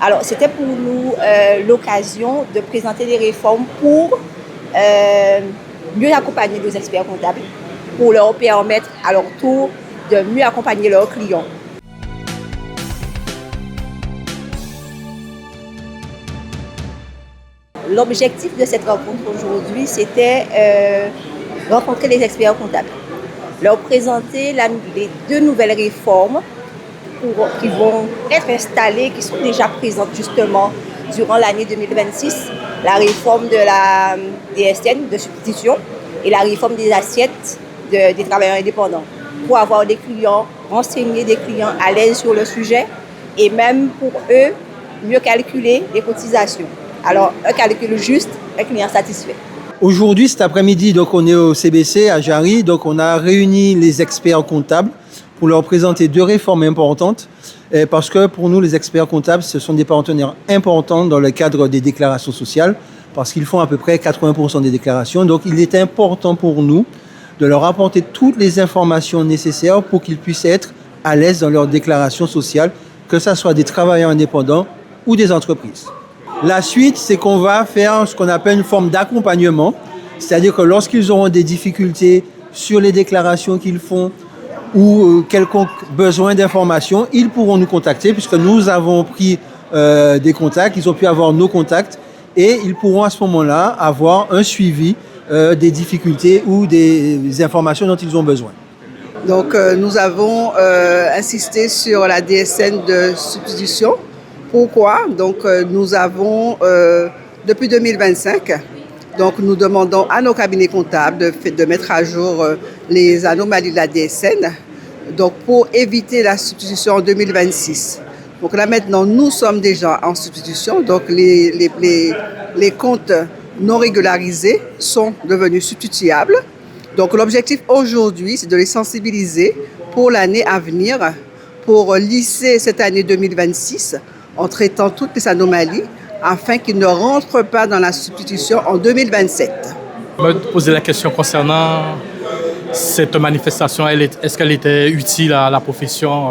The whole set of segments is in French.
Alors, c'était pour nous l'occasion de présenter des réformes pour mieux accompagner nos experts comptables, pour leur permettre à leur tour de mieux accompagner leurs clients. L'objectif de cette rencontre aujourd'hui, c'était rencontrer les experts comptables, leur présenter les 2 nouvelles réformes qui vont être installées, qui sont déjà présentes justement durant l'année 2026, la réforme de la DSN de substitution et la réforme des assiettes des travailleurs indépendants, pour avoir des clients renseignés, des clients à l'aise sur le sujet et même pour eux mieux calculer les cotisations. Alors, un calcul juste, un client satisfait. Aujourd'hui, cet après-midi, donc on est au CBC à Jarry, donc on a réuni les experts comptables pour leur présenter 2 réformes importantes, parce que pour nous, les experts comptables, ce sont des partenaires importants dans le cadre des déclarations sociales, parce qu'ils font à peu près 80% des déclarations. Donc, il est important pour nous de leur apporter toutes les informations nécessaires pour qu'ils puissent être à l'aise dans leurs déclarations sociales, que ce soit des travailleurs indépendants ou des entreprises. La suite, c'est qu'on va faire ce qu'on appelle une forme d'accompagnement, c'est-à-dire que lorsqu'ils auront des difficultés sur les déclarations qu'ils font ou quelconque besoin d'informations, ils pourront nous contacter puisque nous avons pris des contacts, ils ont pu avoir nos contacts et ils pourront à ce moment-là avoir un suivi des difficultés ou des informations dont ils ont besoin. Donc nous avons insisté sur la DSN de substitution. Pourquoi? Donc nous avons, depuis 2025, donc nous demandons à nos cabinets comptables de mettre à jour les anomalies de la DSN, donc pour éviter la substitution en 2026. Donc là maintenant, nous sommes déjà en substitution, donc les comptes non régularisés sont devenus substituables. Donc l'objectif aujourd'hui, c'est de les sensibiliser pour l'année à venir, pour lisser cette année 2026, en traitant toutes les anomalies afin qu'ils ne rentrent pas dans la substitution en 2027. Je me posais la question concernant cette manifestation. Est-ce qu'elle était utile à la profession?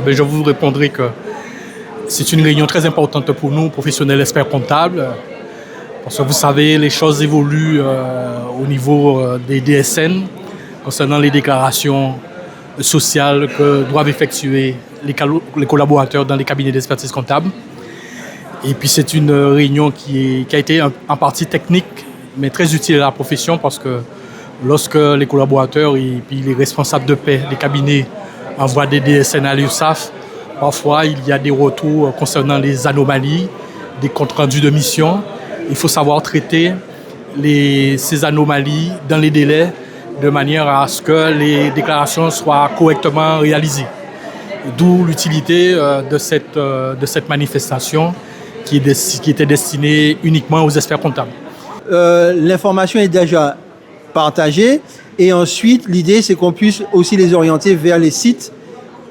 Je vous répondrai que c'est une réunion très importante pour nous, professionnels experts comptables, parce que vous savez, les choses évoluent au niveau des DSN concernant les déclarations sociales que doivent effectuer les collaborateurs dans les cabinets d'expertise comptable. Et puis c'est une réunion qui a été en partie technique, mais très utile à la profession parce que lorsque les collaborateurs et puis les responsables de paie des cabinets envoient des DSN à l'URSSAF, parfois il y a des retours concernant les anomalies, des comptes rendus de mission. Il faut savoir traiter ces anomalies dans les délais de manière à ce que les déclarations soient correctement réalisées. D'où l'utilité de cette manifestation qui était destinée uniquement aux experts comptables. L'information est déjà partagée et ensuite l'idée c'est qu'on puisse aussi les orienter vers les sites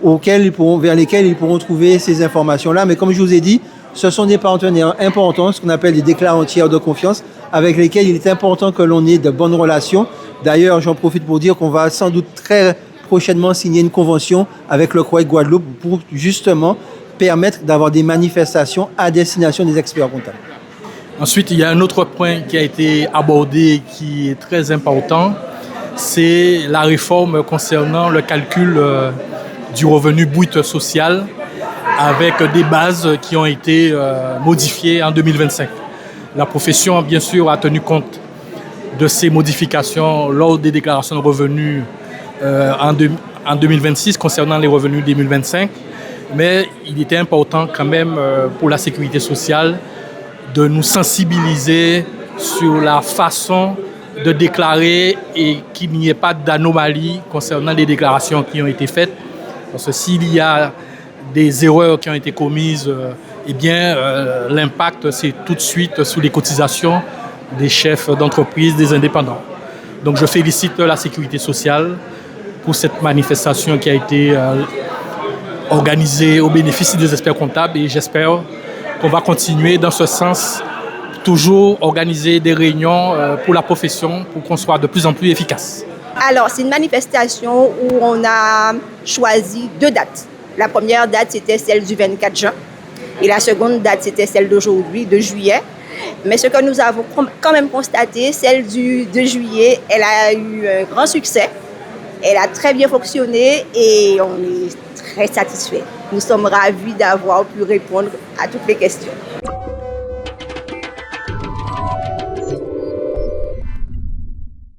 vers lesquels ils pourront trouver ces informations-là. Mais comme je vous ai dit, ce sont des partenaires importants, ce qu'on appelle des déclarants tiers de confiance, avec lesquels il est important que l'on ait de bonnes relations. D'ailleurs, j'en profite pour dire qu'on va sans doute très prochainement signer une convention avec le CROEC Guadeloupe pour justement permettre d'avoir des manifestations à destination des experts comptables. Ensuite, il y a un autre point qui a été abordé qui est très important, c'est la réforme concernant le calcul du revenu brut social avec des bases qui ont été modifiées en 2025. La profession, bien sûr, a tenu compte de ces modifications lors des déclarations de revenus en 2026 concernant les revenus 2025. Mais il était important quand même pour la sécurité sociale de nous sensibiliser sur la façon de déclarer et qu'il n'y ait pas d'anomalie concernant les déclarations qui ont été faites. Parce que s'il y a des erreurs qui ont été commises, l'impact, c'est tout de suite sur les cotisations des chefs d'entreprise, des indépendants. Donc je félicite la sécurité sociale pour cette manifestation qui a été organisée au bénéfice des experts comptables et j'espère qu'on va continuer dans ce sens, toujours organiser des réunions pour la profession pour qu'on soit de plus en plus efficace. Alors, c'est une manifestation où on a choisi 2 dates. La première date, c'était celle du 24 juin. Et la seconde date, c'était celle d'aujourd'hui, de juillet. Mais ce que nous avons quand même constaté, celle de juillet, elle a eu un grand succès. Elle a très bien fonctionné et on est très satisfaits. Nous sommes ravis d'avoir pu répondre à toutes les questions.